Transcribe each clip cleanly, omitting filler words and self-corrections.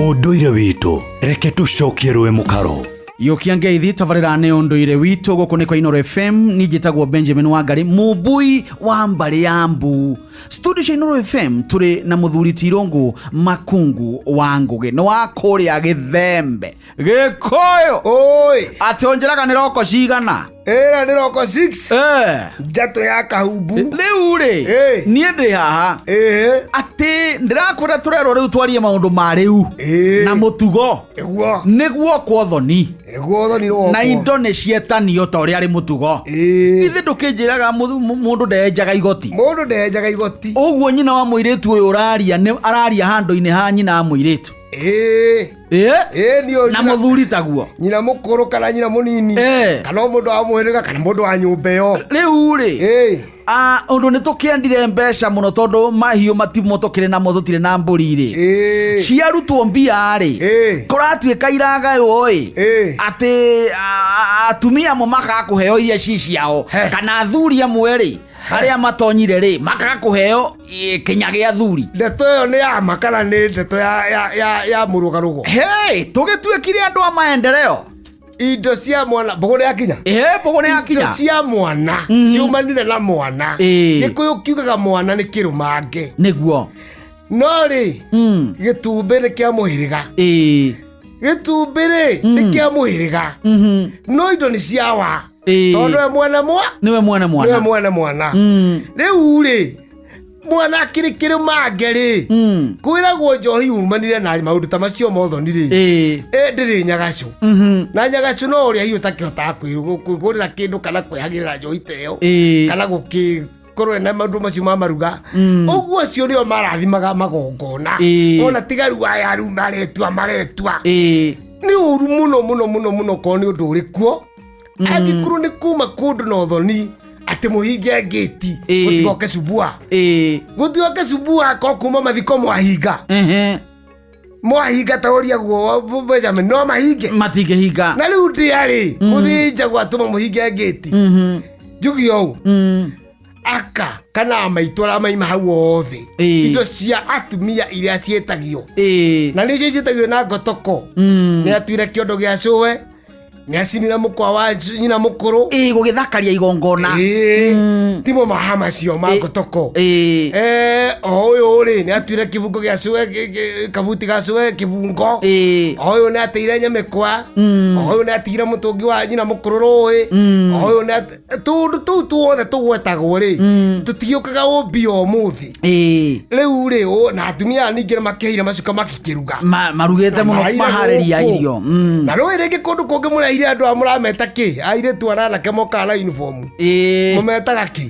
ũndũire witũ, reke tũcokie rwe mũkaro. Yokia ngeithi tabarĩra nĩ ũndũire witũ gũkũ nĩ kwa Inooro FM. Niĩ njĩtagwo Benjamin Wangari, mũmbui wa mbarĩ ya Mbu. Studio cia Inooro FM tũrĩ na mũthuri Tirungu Makungu wa Ngugi no wa kũrĩa Gĩthembe Gĩkũyũ. Oi, atĩ onjeraga nĩ roko cigana? Era nĩ roko 6. Njato ya kahumbu. Rĩu rĩ, niĩ ndĩ haha atĩ ndĩrakwĩra tũrerwo rĩu twarie maũndũ ma rĩu na mũtugo nĩguo kwa thoni na indo nĩ cietanio ta ũrĩa arĩ mũtugo. Ithe ndũkĩnjĩraga mũndũ ndenjaga igoti. Ũguo nyina wa mũirĩtu ũyũ ũraria araria handũ-inĩ ha nyina wa mũirĩtu. Na mũthuri taguo nyina mũkũrũ kana nyina mũnini kana mũndũ wa mũhĩrĩga kana mũndũ wa nyũmba ĩyo. Rĩu rĩ, ũndũ nĩ tũkĩendire mbeca mũno tondũ mahiũ matimo tũkĩrĩ namo tũtirĩ na mbũri rĩ ciarutwo mbia rĩ kũratuĩka iragaywo atĩ atumia mo makaga kũheo iria ci ciao kana athuri amwe rĩ arĩa matonyire rĩ makaga kũheo kĩnya gĩa athuri. Ndeto ĩyo nĩ ya makana nĩ ndeto ya mũrũgarũgo. Tũgĩtuĩkire andũ a maendeleo. Indo cia mwana mbũgũ nĩ yakinya. Mbũgũ nĩ yakinya. Indo cia mwana ciumanire na mwana. Gĩkũyũ kiugaga mwana nĩ kĩrũmange nĩguo. No rĩ gĩtumbĩ nĩ kĩa mũhĩrĩga. Gĩtumbĩ rĩ nĩ kĩa mũhĩrĩga. No indo nĩ ciawa. Tondũ niwe mwene mwana. Rĩu rĩ mwana akĩrĩ kĩrũmange rĩ kwĩragwo njohi umanire na maũndũ ta macio mothoni rĩ ndĩrĩ nyagacu. Na nyagacu no ũrĩa hiũ takĩhotaga kwĩgũrĩra kĩndũ kana kwĩhagĩrĩra njohi ta ĩyo kana gũkĩkorwo na maũndũ macio ma maruga. Ũguo acio nĩo marathimaga magongona. Ona tigaru aya rĩu maretua nĩ ũru mũno korwo nĩ ũndũ ũrĩ kuo. Angĩkorwo nĩ kuma kũndũ na ũthoni atĩ mũhinge ngĩti gũtigoke cubua ko kuma mathiko mwahinga ta ũria guo Benjamin no mahinge matingĩhinga. Na rĩu ndĩarĩ gũthĩnja gwatũma mũhinge ngĩti njugi ũũ aka kana maitwara maima hau othe indo cia atumia iria ciĩtagio na nĩcio ciĩtagio na ngotoko nĩ atuire kĩondo gĩa cũwe nĩ acinira mũkwa wa nyina mũkũrũ gũgĩthakaria igongona timo mahama cio ma ngotoko. Ũyũ rĩ nĩ atuire kĩbungo gĩa cũwe kabuti ga cũwe kĩbungo. Ũyũ nĩ ateire nyamĩkwa. Ũyũ nĩ atigire mũtũngi wa nyina mũkũrũ rũĩ. Ũyũ nĩ tũndũ tũu tuothe tũgwetagwo rĩ tũtigĩũkaga ũmbi ũmũthĩ. Rĩu rĩ na atumia ningĩ makĩheire macuka makĩruga marugĩte mũno maharĩria irio. Na rũĩ rĩngĩ kũndũ kũngĩ mũraire andũ a mũrameta kĩ airĩtu ananake mokaga na uniform mũmetaga kĩ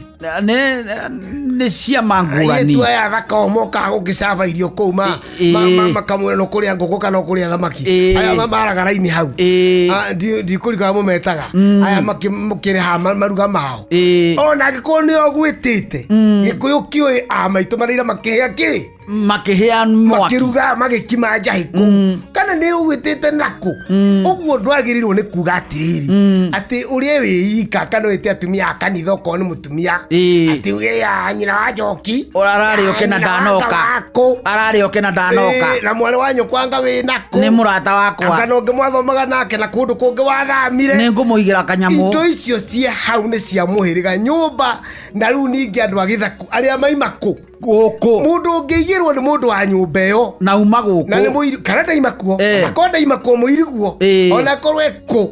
nĩ ciama ngũrani. Airĩtu aya thaka o mokaga gũgĩcaba irio kũu makamwĩra no kũrĩa ngũkũ kana kũrĩa thamaki aya maraga raini hau ndikũrikaga mũmetaga aya makĩrĩha maruga mao. Ona angĩkorwo nĩo gwĩtĩte gĩkũyũ kĩũĩ maitũ marĩire makĩhĩa kĩ makĩhĩa mwaki makĩruga magĩkima njahi kũ kana nĩ ũgwĩtĩte nakũ. Ũguo ndwagĩrĩirwo nĩ kuga atĩrĩrĩ atĩ ũrĩa wĩika kana wĩte atumia a kanitha okorwo nĩ mũtumia atĩ wĩya nyina wa njoki ararĩ oke na ndanoka na mwarĩ wa nyũkwanga wĩ nakũ nĩ mũrata wakwa kana ũngĩ mwathomaga nake na kũndũ kũngĩ wathamire nĩ ngũmũigĩra kanyamũ. Indo icio ciĩ hau nĩ cia mũhĩrĩga nyũmba. Na rĩu ningĩ andũ a Gĩthaku arĩa maima kũ mũndũ ũngĩigĩrwo nĩ mũndũ wa nyũmba ĩyo na uma gũkũ na nĩ mũiru kana ndaima kuo akorwo ndaima kuo mũiriguo ona korwo ekũ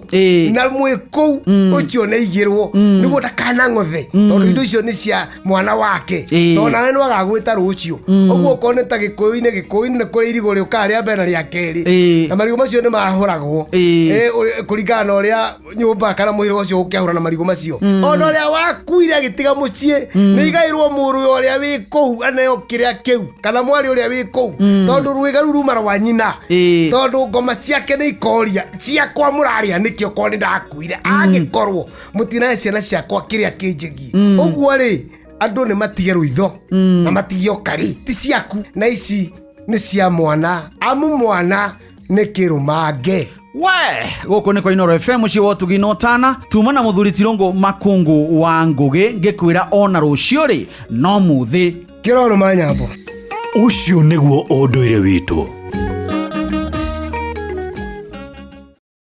na mwĩ kũu ũcio nĩ igĩrwo nĩguo ndakanang'othe tondũ indo icio nĩ cia mwana wake tondũ nawe nĩ wagagwĩta rũciũ. Ũguo okorwo nĩ ta gĩkũyũ-inĩ nĩ kũrĩ irigũ rĩũkaga rĩa mbere na rĩa kerĩ na marigũ macio nĩ mahũragwo kũringana na ũrĩa nyũmba kana mũhĩrĩga ũcio ũkĩahũra na marigũ macio. Ona ũrĩa wakuire agĩtiga mũciĩ nĩ igaĩrwo mũrũ ũrĩa wĩ kũu aneo kĩrĩa kĩu kana mwari ũrĩa wĩ kũu tondũ rwĩga ruru mara wa nyina tondũ ngoma ciake nĩ ikoria ciakwa mũrarĩa nĩkĩo korwo nĩ ndakuire angĩkorwo mũtinahe ciana ciakwa kĩrĩa kĩnjĩgie. Ũguo rĩ andũ nĩ matige rũitho na matige ũkari ti ciaku na ici nĩ cia mwana amu mwana nĩ kĩrũmange. Gũkũ nĩ kwa Inooro FM mũciĩ wa ũtugi no tana tuma na mũthuri Tirungu Makungu wa Ngugi ngĩkwĩra ona rũciũ rĩ no muthĩ kĩroro manyambo. Ũcio nĩguo ũndũire witũ.